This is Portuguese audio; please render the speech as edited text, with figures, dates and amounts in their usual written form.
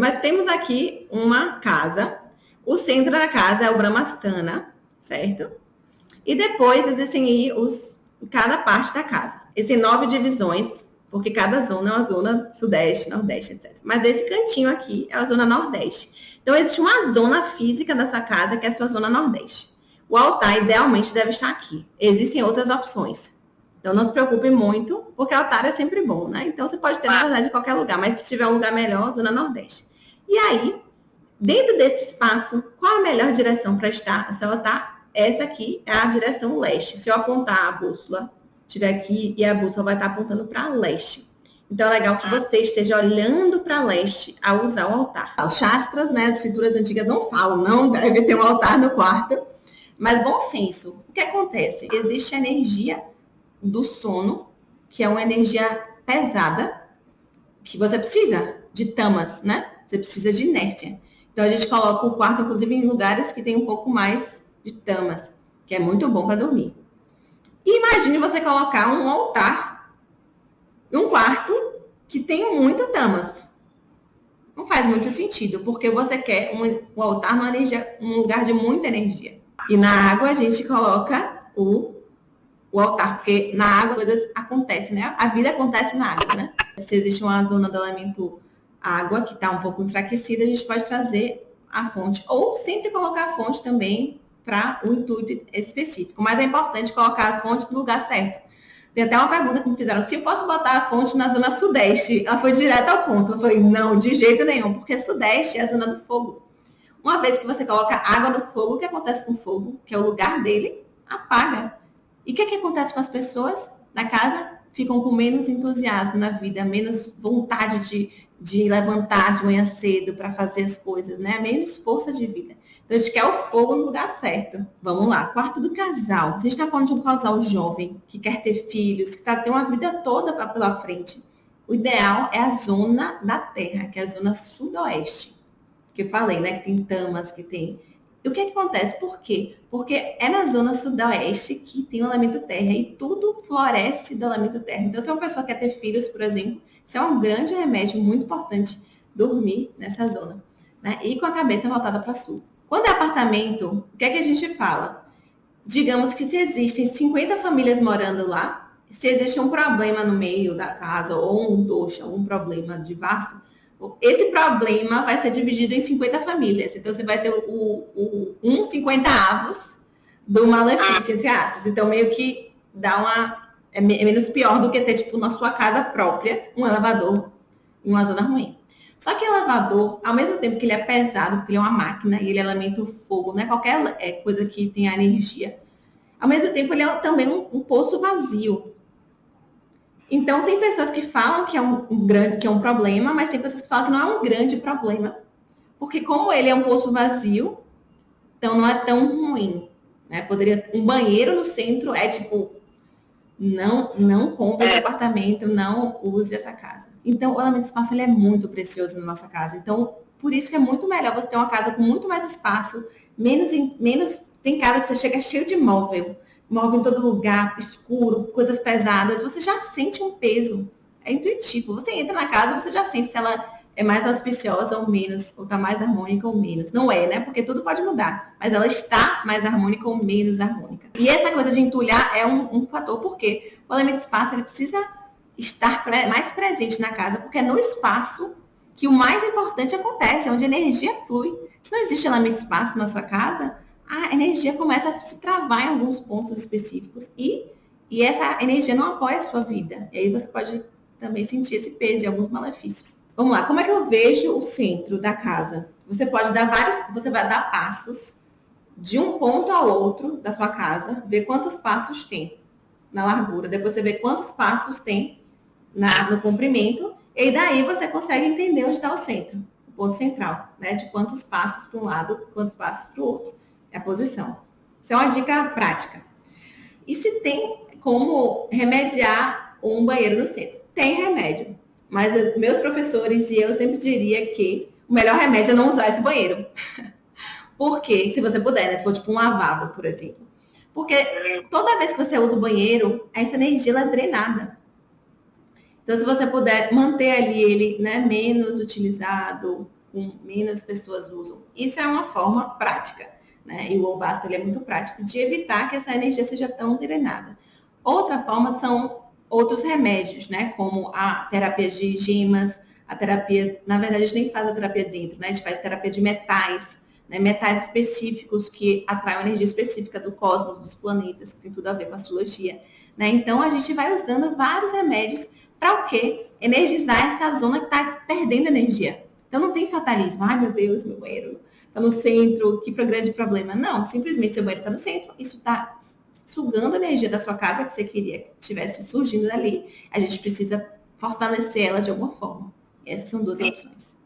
Mas temos aqui uma casa. O centro da casa é o Brahmastana, certo? E depois existem aí cada parte da casa. Existem 9 divisões, porque cada zona é uma zona sudeste, nordeste, etc. Mas esse cantinho aqui é a zona nordeste. Então, existe uma zona física dessa casa, que é a sua zona nordeste. O altar, idealmente, deve estar aqui. Existem outras opções. Então, não se preocupe muito, porque altar é sempre bom, né? Então, você pode ter, na verdade, em qualquer lugar. Mas se tiver um lugar melhor, zona nordeste. E aí, dentro desse espaço, qual a melhor direção para estar o seu altar? Essa aqui é a direção leste. Se eu apontar a bússola, estiver aqui e a bússola vai estar apontando para leste. Então, é legal que você esteja olhando para leste ao usar o altar. Os Shastras, né, as escrituras antigas não falam, não deve ter um altar no quarto. Mas bom senso. O que acontece? Existe a energia do sono, que é uma energia pesada, que você precisa de tamas, né? Você precisa de inércia. Então, a gente coloca o quarto, inclusive, em lugares que tem um pouco mais de tamas, que é muito bom para dormir. E imagine você colocar um altar num quarto que tem muito tamas. Não faz muito sentido, porque você quer um altar numa energia, um lugar de muita energia. E na água a gente coloca o altar, porque na água coisas acontecem, né? A vida acontece na água, né? Se existe uma zona do elemento água que está um pouco enfraquecida, a gente pode trazer a fonte. Ou sempre colocar a fonte também para o intuito específico. Mas é importante colocar a fonte no lugar certo. Tem até uma pergunta que me fizeram, se eu posso botar a fonte na zona sudeste? Ela foi direto ao ponto. Eu falei, não, de jeito nenhum, porque sudeste é a zona do fogo. Uma vez que você coloca água no fogo, o que acontece com o fogo? Que é o lugar dele, apaga. E o que acontece com as pessoas da casa? Ficam com menos entusiasmo na vida, menos vontade de levantar de manhã cedo para fazer as coisas, né? Menos força de vida. Então, a gente quer o fogo no lugar certo. Vamos lá, quarto do casal. Se a gente está falando de um casal jovem, que quer ter filhos, que tem uma vida toda pela frente, o ideal é a zona da terra, que é a zona sudoeste. Que eu falei, né? Que tem tamas, que tem... E o que acontece? Por quê? Porque é na zona sudoeste que tem o elemento terra e tudo floresce do elemento terra. Então, se uma pessoa quer ter filhos, por exemplo, isso é um grande remédio, muito importante, dormir nessa zona. Né? E com a cabeça voltada para sul. Quando é apartamento, o que é que a gente fala? Digamos que se existem 50 famílias morando lá, se existe um problema no meio da casa, ou um doxa, um problema de vasto, esse problema vai ser dividido em 50 famílias. Então, você vai ter 50 avos do malefício, entre aspas. Então, meio que dá é menos pior do que ter, tipo, na sua casa própria, um elevador em uma zona ruim. Só que o elevador, ao mesmo tempo que ele é pesado, porque ele é uma máquina e ele elementa o fogo, não é qualquer coisa que tenha energia. Ao mesmo tempo, ele é também um poço vazio. Então, tem pessoas que falam que é um problema, mas tem pessoas que falam que não é um grande problema. Porque como ele é um poço vazio, então não é tão ruim. Né? Um banheiro no centro é tipo, não compre esse apartamento, não use essa casa. Então, o elemento espaço ele é muito precioso na nossa casa. Então, por isso que é muito melhor você ter uma casa com muito mais espaço, menos tem casa que você chega cheio de móvel em todo lugar, escuro, coisas pesadas, você já sente um peso. É intuitivo. Você entra na casa, você já sente se ela é mais auspiciosa ou menos, ou está mais harmônica ou menos. Não é, né? Porque tudo pode mudar. Mas ela está mais harmônica ou menos harmônica. E essa coisa de entulhar é um fator, porque o elemento espaço ele precisa estar mais presente na casa, porque é no espaço que o mais importante acontece, é onde a energia flui. Se não existe elemento espaço na sua casa, a energia começa a se travar em alguns pontos específicos e essa energia não apoia a sua vida. E aí você pode também sentir esse peso e alguns malefícios. Vamos lá, como é que eu vejo o centro da casa? Você vai dar passos de um ponto ao outro da sua casa, ver quantos passos tem na largura, depois você vê quantos passos tem no comprimento, e daí você consegue entender onde está o centro, o ponto central, né? De quantos passos para um lado, quantos passos para o outro. É a posição. Isso é uma dica prática. E se tem como remediar um banheiro no centro? Tem remédio. Mas meus professores e eu sempre diria que o melhor remédio é não usar esse banheiro. Por quê? Se você puder, né? Se for tipo um lavabo, por exemplo. Porque toda vez que você usa o banheiro, essa energia ela é drenada. Então, se você puder manter ali ele, né, menos utilizado, com menos pessoas usam. Isso é uma forma prática, né? E o Olvasto ele é muito prático de evitar que essa energia seja tão drenada. Outra forma são outros remédios, né? Como a terapia de gemas, a terapia, na verdade, a gente nem faz a terapia dentro, né? A gente faz terapia de metais, né? Metais específicos que atraem uma energia específica do cosmos, dos planetas, que tem tudo a ver com a astrologia, né? Então, a gente vai usando vários remédios para o quê? Energizar essa zona que está perdendo energia. Então, não tem fatalismo. Ai, meu Deus, meu banheiro está no centro, que grande problema. Não, simplesmente seu banheiro está no centro, isso está sugando a energia da sua casa que você queria que estivesse surgindo dali. A gente precisa fortalecer ela de alguma forma. Essas são duas opções.